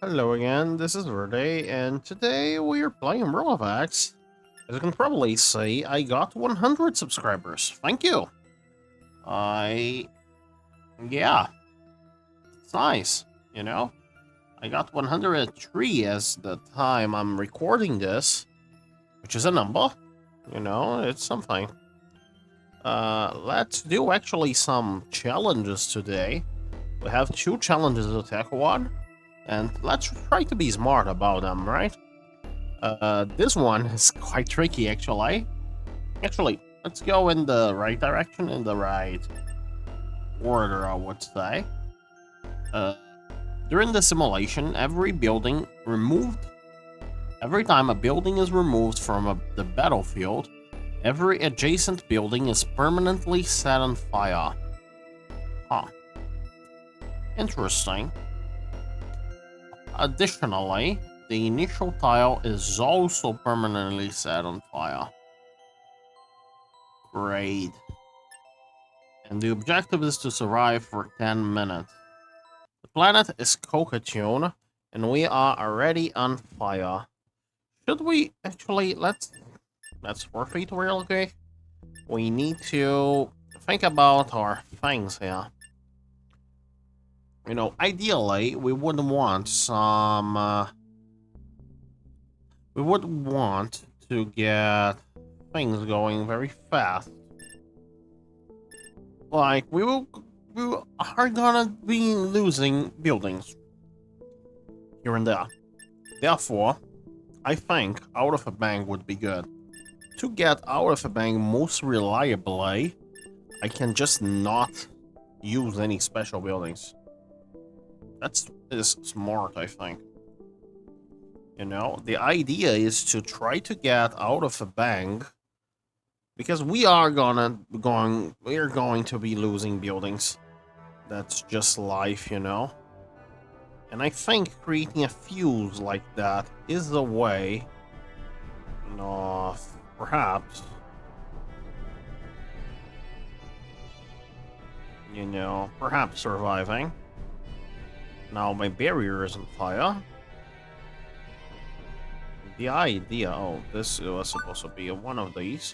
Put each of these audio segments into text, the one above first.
Hello again, this is Verde, and today we are playing Role of Hex. As you can probably see, I got 100 subscribers. Thank you. Yeah, it's nice, you know? I got 103 as the time I'm recording this, which is a number, it's something. Let's do actually some challenges today. We have two challenges to tackle on, and let's try to be smart about them, right? This one is quite tricky, actually. Actually, let's go in the right direction, in the right order, I would say. Uh, During the simulation, every time a building is removed from the battlefield, every adjacent building is permanently set on fire. Huh. Interesting. Additionally, the initial tile is also permanently set on fire. Great. And the objective is to survive for 10 minutes. The planet is Coca-Tune, and we are already on fire. Should we actually let's forfeit real quick? We need to think about our things here. Ideally, we would want we would want to get things going very fast. Like, we are gonna be losing buildings here and there. Therefore, I think out of a bank would be good. To get out of a bank most reliably, I can just not use any special buildings. Is smart, I think. The idea is to try to get out of a bank because we're going to be losing buildings. That's just life, And I think creating a fuse like that is the way, perhaps, perhaps surviving. Now my barrier is on fire. The idea, oh, this was supposed to be one of these.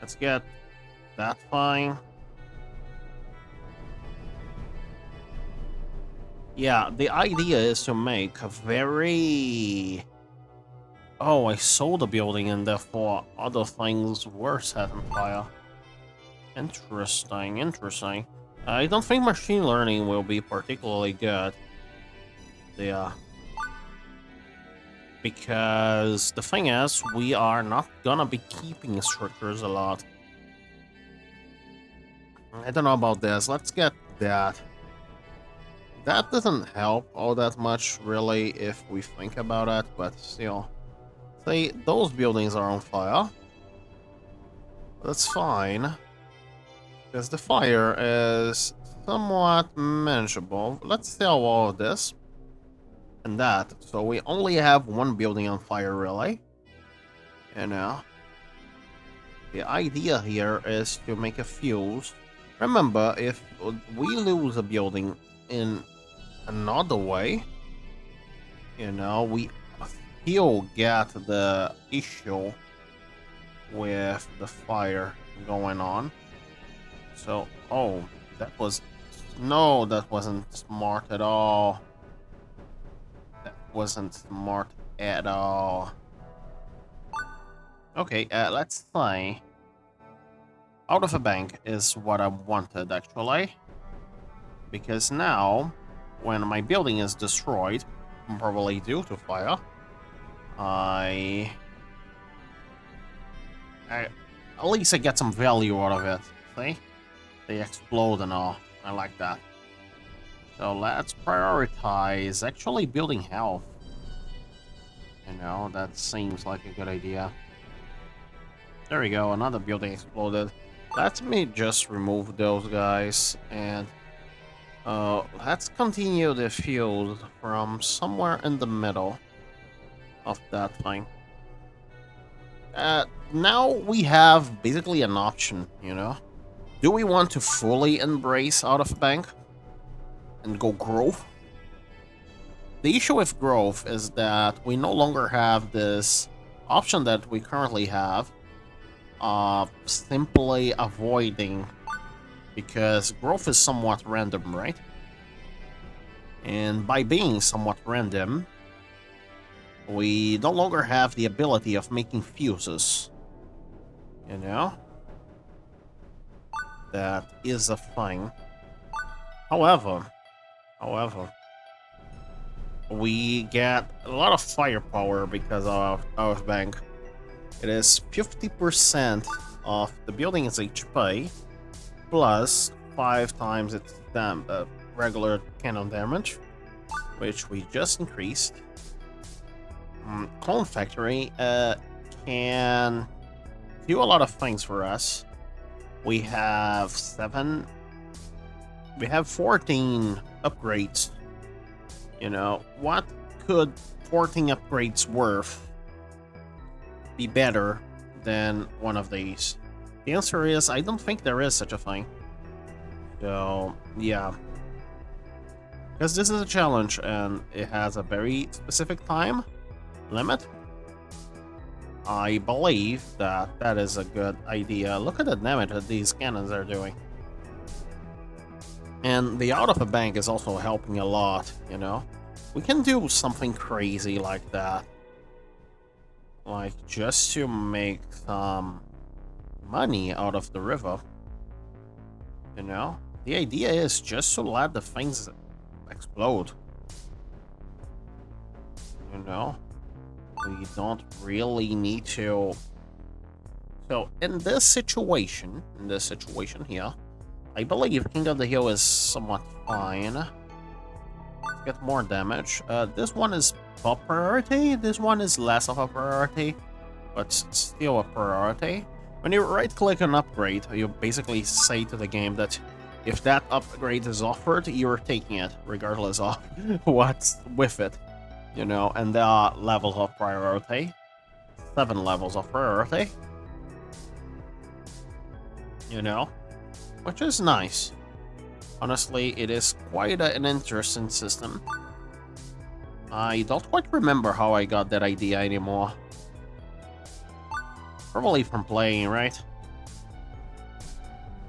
Let's get that fine. Yeah, the idea is to make a very... Oh, I sold the building and therefore other things were set on fire. Interesting. I don't think machine learning will be particularly good. Yeah. Because the thing is, we are not gonna be keeping structures a lot. I don't know about this. Let's get that. That doesn't help all that much, really, if we think about it, but still. See, those buildings are on fire. That's fine. Because the fire is somewhat manageable. Let's sell all of this. And that. So we only have one building on fire, really. The idea here is to make a fuse. Remember, if we lose a building in another way, we still get the issue with the fire going on. So, oh, that wasn't smart at all. That wasn't smart at all. Okay, let's say out of a bank is what I wanted, actually. Because now, when my building is destroyed, probably due to fire, at least I get some value out of it. See? They explode and all. I like that. So let's prioritize actually building health. That seems like a good idea. There we go, another building exploded. Let me just remove those guys and let's continue the field from somewhere in the middle of that thing. Now we have basically an option, Do we want to fully embrace out of bank and go growth? the issue with growth is that we no longer have this option that we currently have of simply avoiding, because growth is somewhat random, right? And by being somewhat random, we no longer have the ability of making fuses. You know? That is a thing. However, we get a lot of firepower because of our bank. It is 50% of the building's HP plus 5 times its regular cannon damage, which we just increased. Clone Factory can do a lot of things for us. We have 14 upgrades. You know, what could 14 upgrades worth be better than one of these? The answer is, I don't think there is such a thing. So, yeah. Because this is a challenge, and it has a very specific time limit. I believe that that is a good idea. Look at the damage that these cannons are doing. And the out of a bank is also helping a lot, you know? We can do something crazy like that. Like, just to make some money out of the river. You know? The idea is just to let the things explode. You know? We don't really need to. So in this situation here, I believe King of the Hill is somewhat fine. Get more damage. This one is top priority. This one is less of a priority, but still a priority. When you right-click an upgrade, you basically say to the game that if that upgrade is offered, you're taking it, regardless of what's with it. You know, and there are levels of priority. 7 levels of priority. You know, which is nice. Honestly, it is quite an interesting system. I don't quite remember how I got that idea anymore. Probably from playing, right?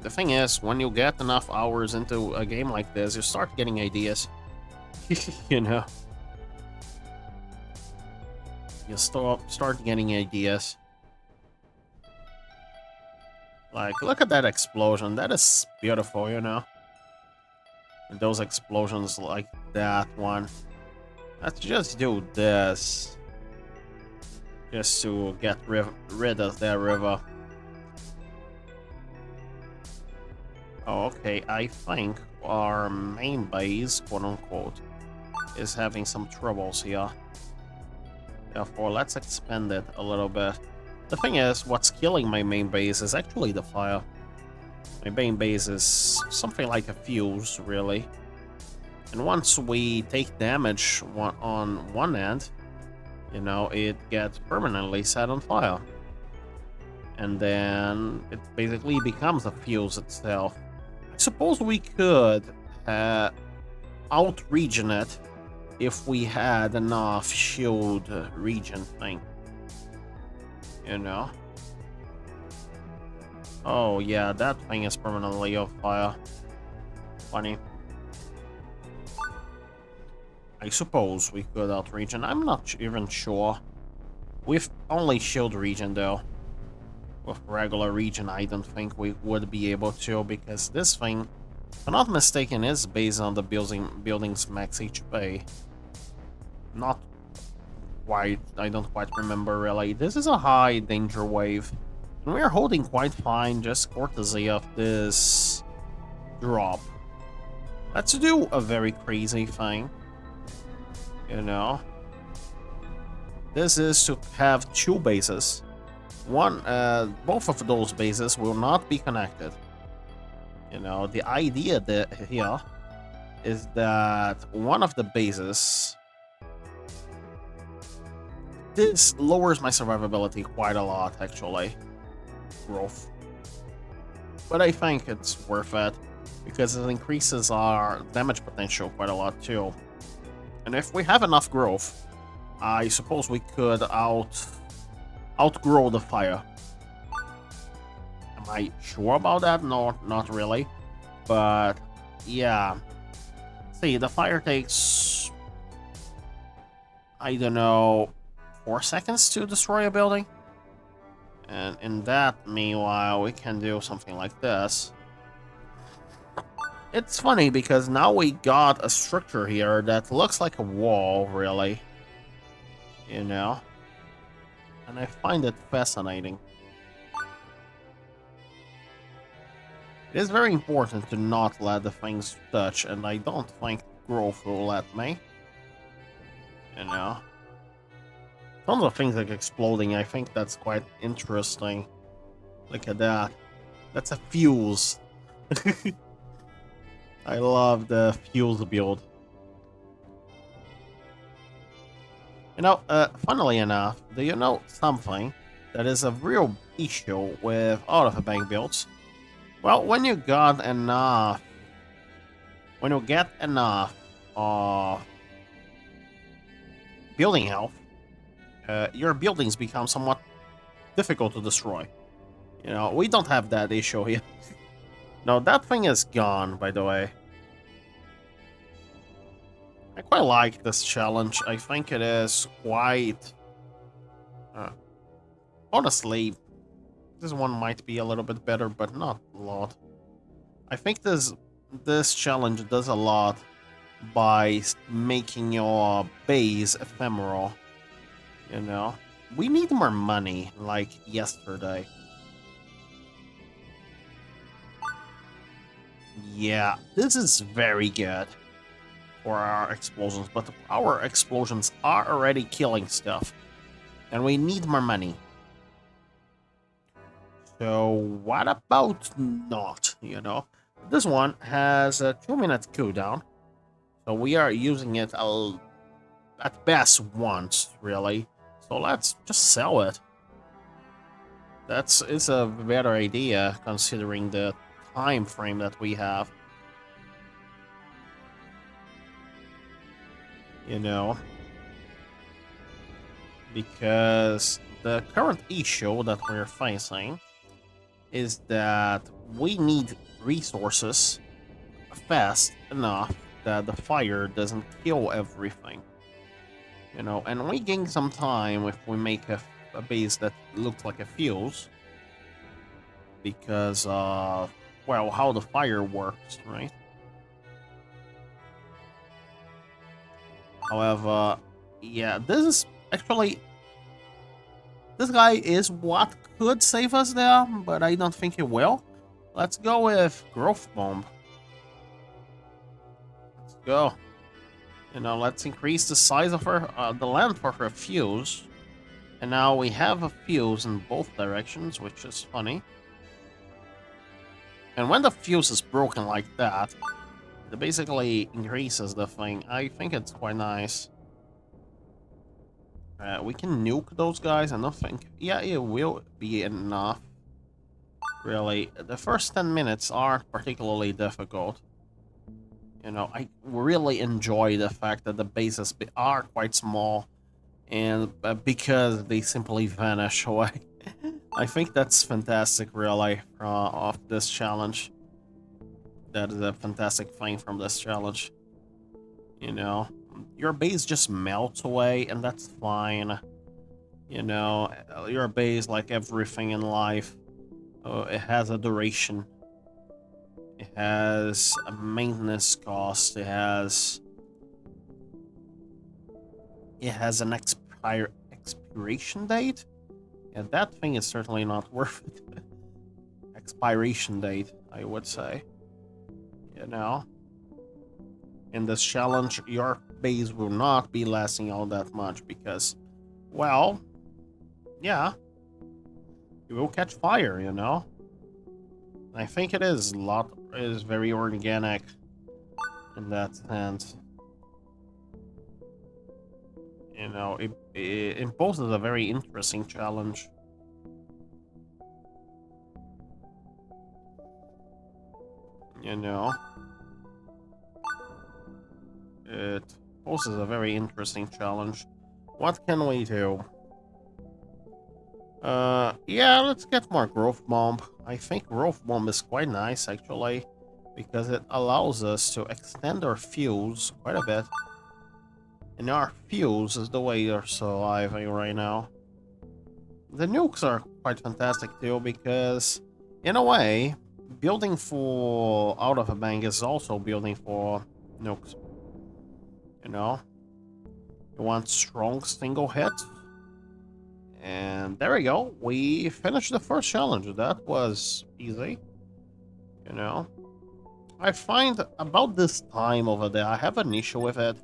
The thing is, when you get enough hours into a game like this, you start getting ideas. You know? You start getting ideas. Like, look at that explosion. That is beautiful, you know? Those explosions like that one. Let's just do this. Just to get rid of that river. Oh, okay, I think our main base, quote-unquote, is having some troubles here. Therefore, let's expand it a little bit. The thing is, what's killing my main base is actually the fire. My main base is something like a fuse, really. And once we take damage on one end, you know, it gets permanently set on fire. And then it basically becomes a fuse itself. I suppose we could out-regen it if we had enough shield regen thing. You know? Oh yeah, that thing is permanently on fire. Funny. I suppose we could out-regen. I'm not even sure. With only shield regen though. With regular regen, I don't think we would be able to, because this thing, if I'm not mistaken, is based on the building's max HP. Not quite, I don't quite remember really. This is a high danger wave. And we are holding quite fine, just courtesy of this drop. Let's do a very crazy thing. You know? This is to have 2 bases. Both of those bases will not be connected. You know, the idea here is that one of the bases... This lowers my survivability quite a lot, actually. Growth. But I think it's worth it, because it increases our damage potential quite a lot, too. And if we have enough growth, I suppose we could outgrow the fire. Am I sure about that? No, not really. But yeah. See, the fire takes, I don't know, 4 seconds to destroy a building. And in that, meanwhile, we can do something like this. It's funny because now we got a structure here that looks like a wall, really. You know? And I find it fascinating. It is very important to not let the things touch, and I don't think growth will let me. You know? Tons of things like exploding, I think that's quite interesting. Look at that. That's a fuse. I love the fuse build. You know, funnily enough, do you know something that is a real issue with all of the bank builds? Well, when you get enough of building health, your buildings become somewhat difficult to destroy. You know, we don't have that issue here. No, that thing is gone, by the way. I quite like this challenge. I think it is quite... honestly, this one might be a little bit better, but not a lot. I think this challenge does a lot by making your base ephemeral. You know? We need more money, like yesterday. Yeah, this is very good for our explosions, but our explosions are already killing stuff. And we need more money. So what about not, you know? This one has a 2-minute cooldown. So we are using it at best once, really. So let's just sell it. It's a better idea considering the time frame that we have. You know, because the current issue that we're facing is that we need resources fast enough that the fire doesn't kill everything. You know, and we gain some time if we make a base that looks like a fuse. Because, well, how the fire works, right? However, yeah, this is actually... This guy is what could save us there, but I don't think it will. Let's go with Growth Bomb. Let's go. You know, let's increase the size of her, the length of her fuse. And now we have a fuse in both directions, which is funny. And when the fuse is broken like that, it basically increases the thing. I think it's quite nice. We can nuke those guys, I don't think... Yeah, it will be enough. Really, the first 10 minutes aren't particularly difficult. You know, I really enjoy the fact that the bases are quite small, and because they simply vanish away. I think that's fantastic, really, of this challenge. That is a fantastic thing from this challenge. You know, your base just melts away, and that's fine. You know, your base, like everything in life, it has a duration. It has a maintenance cost. It has an expiration date. Yeah, that thing is certainly not worth it. Expiration date, I would say. You know, in this challenge, your base will not be lasting all that much because, well, yeah, it will catch fire. You know, I think it is very organic in that sense. You know, it imposes a very interesting challenge. You know, it poses a very interesting challenge. What can we do? Yeah, let's get more growth bomb. I think growth bomb is quite nice actually, because it allows us to extend our fuse quite a bit. And our fuse is the way you're surviving right now. The nukes are quite fantastic too, because in a way, building for out of a bank is also building for nukes. You know, you want strong single hit. And there we go. We finished the first challenge. That was easy. You know, I find about this time over there, I have an issue with it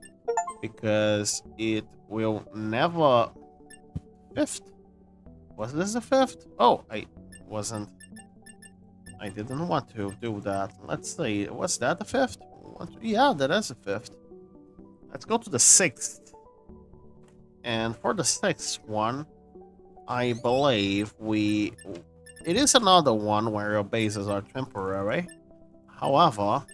because it will never. Fifth? Was this the fifth? Oh, I wasn't. I didn't want to do that. Let's see. Was that the fifth? Yeah, that is the fifth. Let's go to the sixth. And for the sixth one, I believe it is another one where your bases are temporary. However,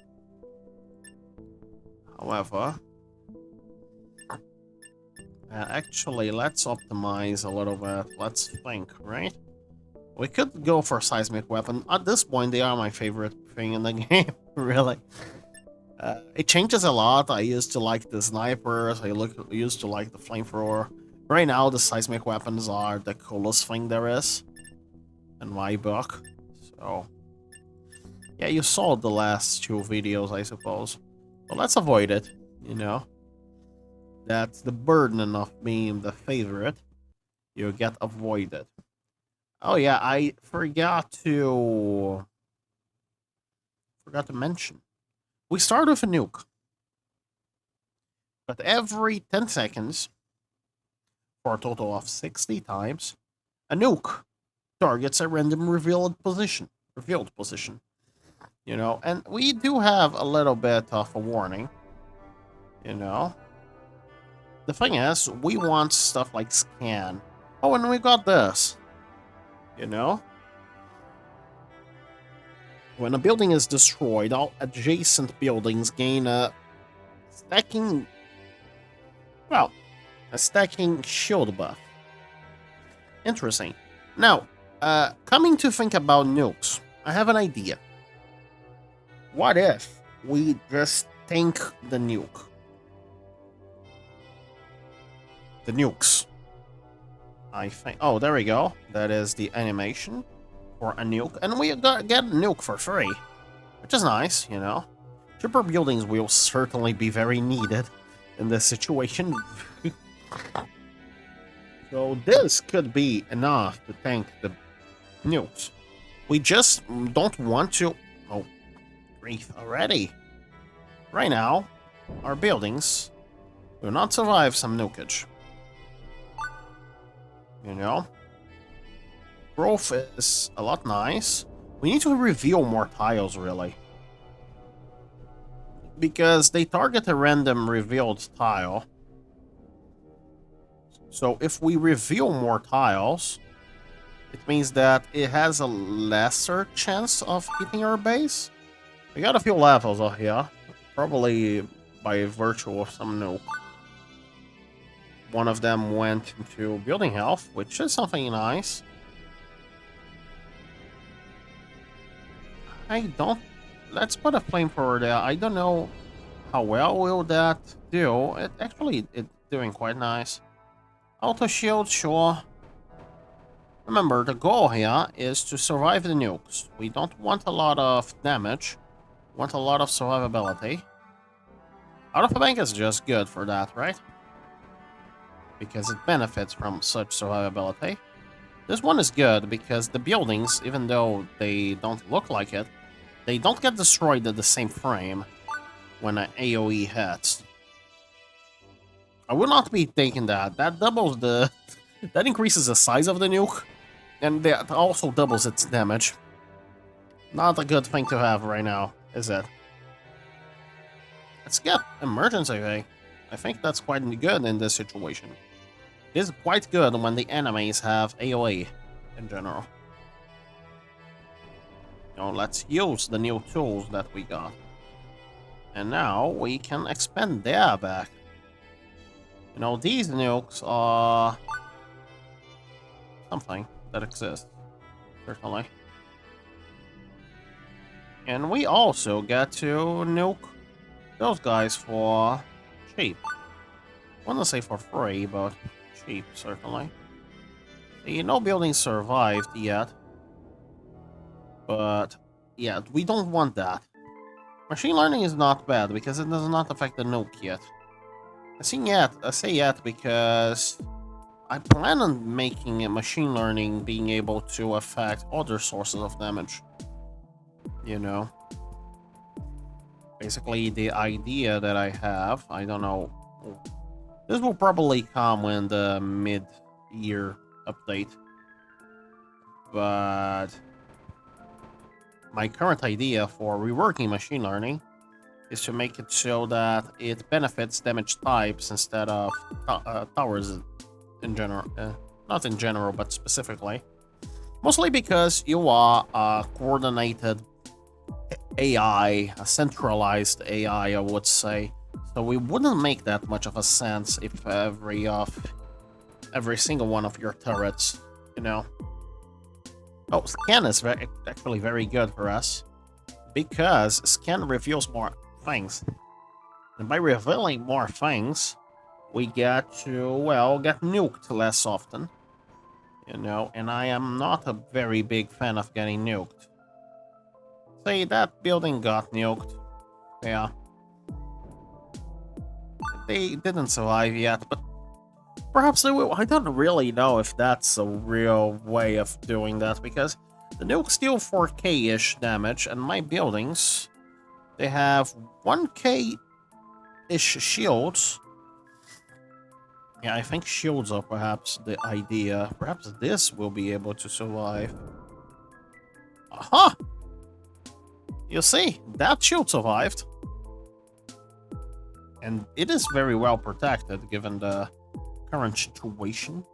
actually, let's optimize a little bit. Let's think, right? We could go for seismic weapon. At this point, they are my favorite thing in the game, really. It changes a lot. I used to like the snipers. Used to like the flamethrower. Right now, the seismic weapons are the coolest thing there is, in my book. So, yeah, you saw the last two videos, I suppose. But let's avoid it, you know. That's the burden of being the favorite. You get avoided. Oh yeah, I forgot to mention. We start with a nuke. But every 10 seconds, for a total of 60 times, a nuke targets a random revealed position. You know, and we do have a little bit of a warning. You know. The thing is, we want stuff like scan. Oh, and we got this. You know? When a building is destroyed, all adjacent buildings gain a stacking shield buff. Interesting. Now, coming to think about nukes, I have an idea. What if we just tank the nuke? The nukes. I think. Oh, there we go. That is the animation for a nuke, and we get a nuke for free, which is nice, you know. Cheaper buildings will certainly be very needed in this situation. So this could be enough to tank the nukes. We just don't want to. Oh, grief already! Right now, our buildings will not survive some nukage. You know? Growth is a lot nice. We need to reveal more tiles, really. Because they target a random revealed tile. So if we reveal more tiles, it means that it has a lesser chance of hitting our base. We got a few levels out here. Probably by virtue of some nuke. One of them went into building health, which is something nice. Let's put a flamethrower there. I don't know how well will that do. It's doing quite nice. Auto shield, sure. Remember, the goal here is to survive the nukes. We don't want a lot of damage. We want a lot of survivability. Out of a bank is just good for that, right? Because it benefits from such survivability. This one is good because the buildings, even though they don't look like it, they don't get destroyed at the same frame when an AoE hits. I will not be taking that. That doubles the... that increases the size of the nuke, and that also doubles its damage. Not a good thing to have right now, is it? Let's get emergency ray. I think that's quite good in this situation. It is quite good when the enemies have AoE in general. Now let's use the new tools that we got. And now we can expand their back. You know, these nukes are something that exists, certainly. And we also get to nuke those guys for cheap. I want to say for free, but cheap, certainly. See, no building survived yet. But, yeah, we don't want that. Machine learning is not bad, because it does not affect the nuke yet. I say yet because I plan on making a machine learning being able to affect other sources of damage. You know? Basically, the idea that I have, I don't know. This will probably come in the mid-year update. But my current idea for reworking machine learning is to make it so that it benefits damage types instead of towers in general. Not in general, but specifically. Mostly because you are a coordinated AI, a centralized AI, I would say. So it wouldn't make that much of a sense if every single one of your turrets, you know. Oh, scan is actually very good for us, because scan reveals more things. And by revealing more things, we get to, well, get nuked less often. You know, and I am not a very big fan of getting nuked. Say, that building got nuked. Yeah. They didn't survive yet, but perhaps they will. I don't really know if that's a real way of doing that, because the nukes deal 4k-ish damage, and my buildings, they have 1k-ish shields. Yeah, I think shields are perhaps the idea. Perhaps this will be able to survive. Aha! You see, that shield survived. And it is very well protected, given the current situation.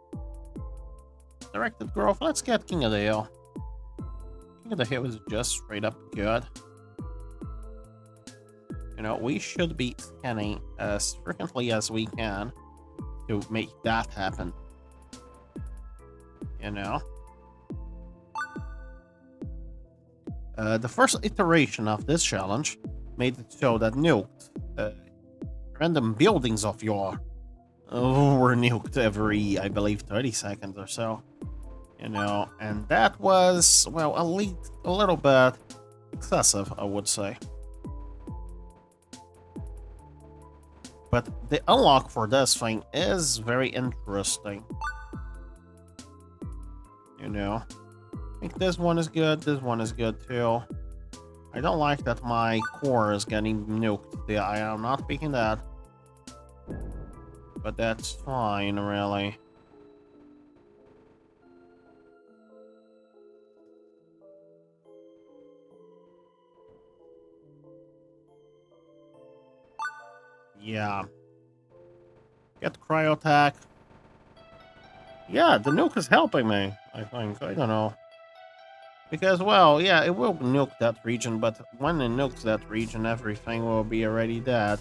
Directed growth, let's get King of the Hill. King of the Hill is just straight up good. You know, we should be scanning as frequently as we can to make that happen. You know? The first iteration of this challenge made it so that nuked random buildings of your were nuked every, I believe, 30 seconds or so. You know, and that was, well, a little bit excessive, I would say. But the unlock for this thing is very interesting. You know, I think this one is good, this one is good too. I don't like that my core is getting nuked. Yeah, I am not picking that. But that's fine, really. Yeah. Get cryo attack. Yeah, the nuke is helping me, I think. I don't know. Because, well, yeah, it will nuke that region, but when it nukes that region, everything will be already dead.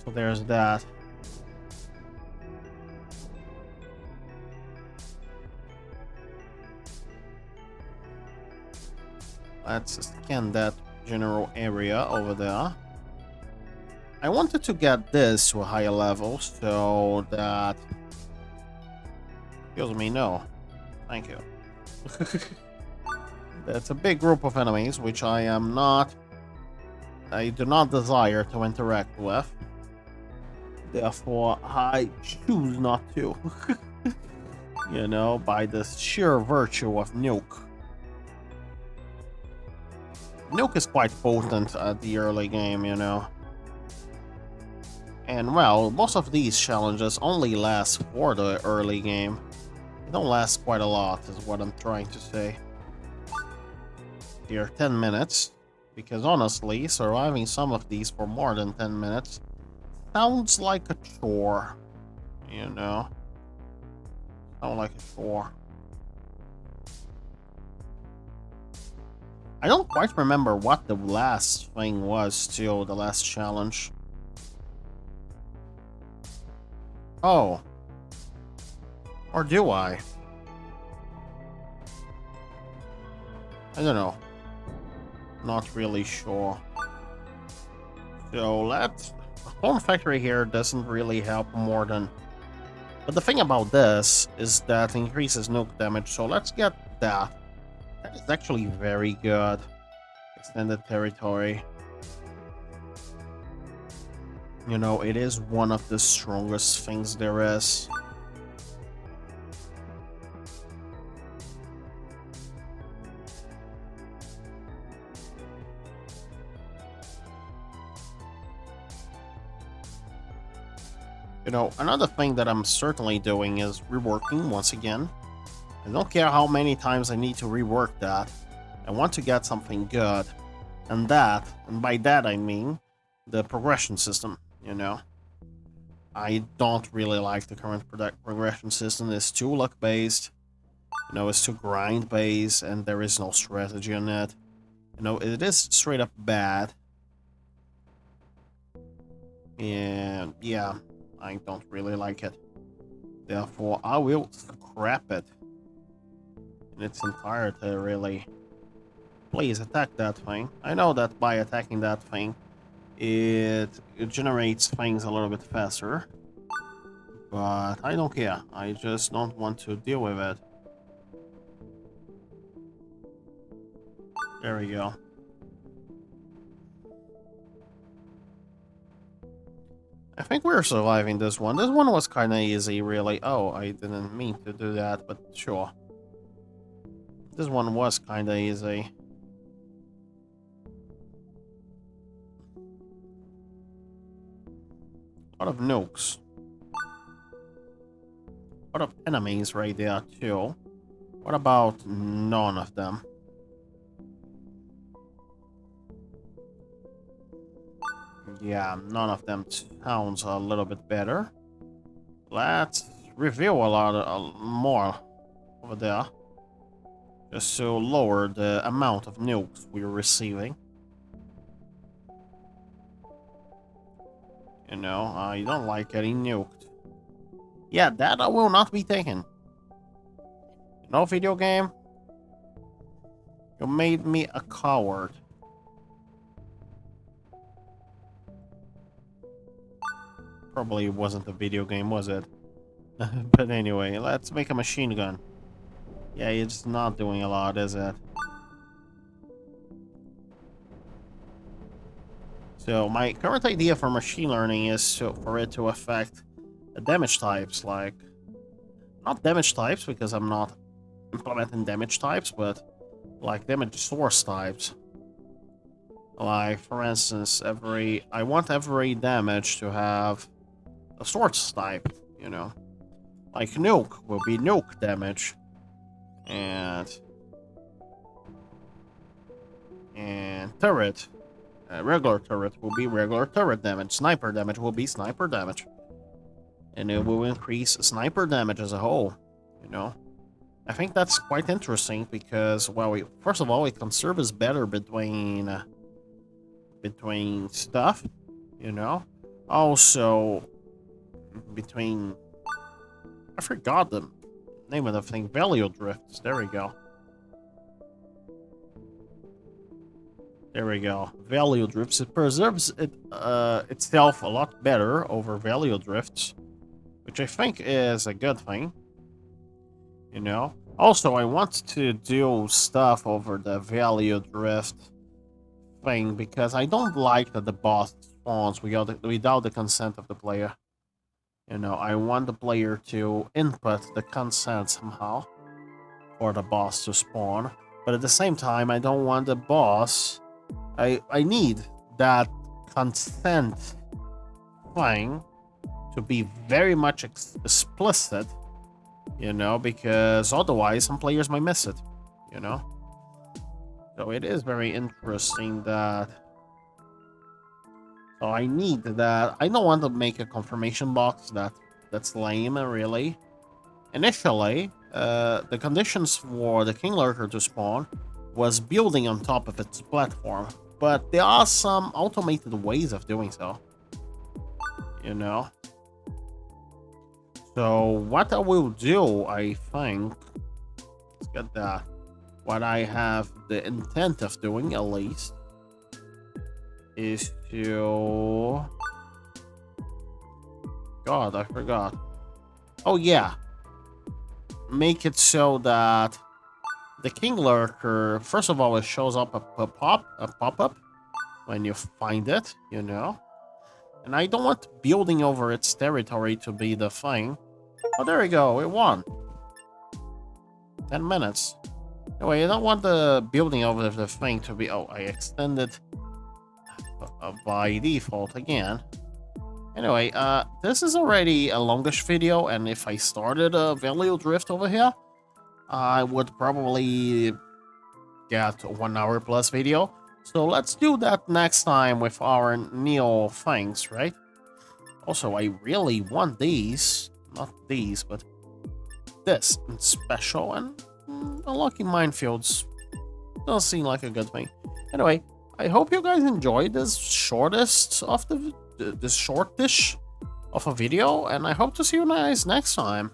So there's that. Let's scan that general area over there. I wanted to get this to a higher level so that... Excuse me, no. Thank you. That's a big group of enemies, which I do not desire to interact with. Therefore, I choose not to. You know, by the sheer virtue of nuke. Nuke is quite potent at the early game, you know. And, well, most of these challenges only last for the early game. They don't last quite a lot, is what I'm trying to say. Here, 10 minutes. Because, honestly, surviving some of these for more than 10 minutes sounds like a chore. You know? Sounds like a chore. I don't quite remember what the last thing was, still, the last challenge. Oh. Or do I? I don't know. Not really sure. So let's... Home factory here doesn't really help more than... But the thing about this is that increases nuke damage, so let's get that. That is actually very good. Extended territory. You know, it is one of the strongest things there is. You know, another thing that I'm certainly doing is reworking once again. I don't care how many times I need to rework that. I want to get something good. And by that I mean the progression system, you know. I don't really like the current progression system. It's too luck-based. You know, it's too grind-based, and there is no strategy on it. You know, it is straight up bad. And yeah, I don't really like it. Therefore, I will scrap it in its entirety, really. Please attack that thing. I know that by attacking that thing, it generates things a little bit faster. But I don't care. I just don't want to deal with it. There we go. I think we're surviving this one. This one was kind of easy, really. Oh, I didn't mean to do that, but sure. This one was kind of easy. A lot of nukes. A lot of enemies right there, too. What about none of them? Yeah, none of them sounds a little bit better. Let's review a lot more over there. Just to lower the amount of nukes we're receiving. You know, I don't like getting nuked. Yeah, that I will not be taking. No video game. You made me a coward. Probably wasn't a video game, was it? But anyway, let's make a machine gun. Yeah, it's not doing a lot, is it? So my current idea for machine learning is for it to affect damage types, like... Not damage types, because I'm not implementing damage types, but like damage source types. Like, for instance, I want every damage to have a source type, you know. Like nuke will be nuke damage. And turret. Regular turret will be regular turret damage. Sniper damage will be sniper damage. And it will increase sniper damage as a whole, you know. I think that's quite interesting because, well, first of all, it can service better between stuff, you know. Also, between... I forgot the name of the thing. Value drifts. There we go. There we go. Value drifts. It preserves itself a lot better over value drifts, which I think is a good thing. You know. Also, I want to do stuff over the value drift thing because I don't like that the boss spawns without the consent of the player. You know, I want the player to input the consent somehow for the boss to spawn. But at the same time, I don't want the boss... I need that consent thing to be very much explicit, you know, because otherwise some players might miss it, you know. So it is very interesting that... So I need that. I don't want to make a confirmation box that's lame, really. Initially, the conditions for the King Lurker to spawn was building on top of its platform, but there are some automated ways of doing so. You know? So what I will do, I think, let's get that. What I have the intent of doing, at least, is to... God, I forgot. Oh yeah, make it so that the King Lurker, first of all, it shows up a pop-up when you find it, you know. And I don't want building over its territory to be the thing. Oh, there we go, it won. 10 minutes. Anyway, you don't want the building over the thing to be... Oh, I extended by default again. Anyway, this is already a longish video, and if I started a value drift over here, I would probably get a 1 hour plus video. So let's do that next time with our Neo things, right? Also, I really want these. Not these, but this in special, and unlocking minefields does seem like a good thing. Anyway, I hope you guys enjoyed this shortest of this shortish of a video, and I hope to see you guys next time.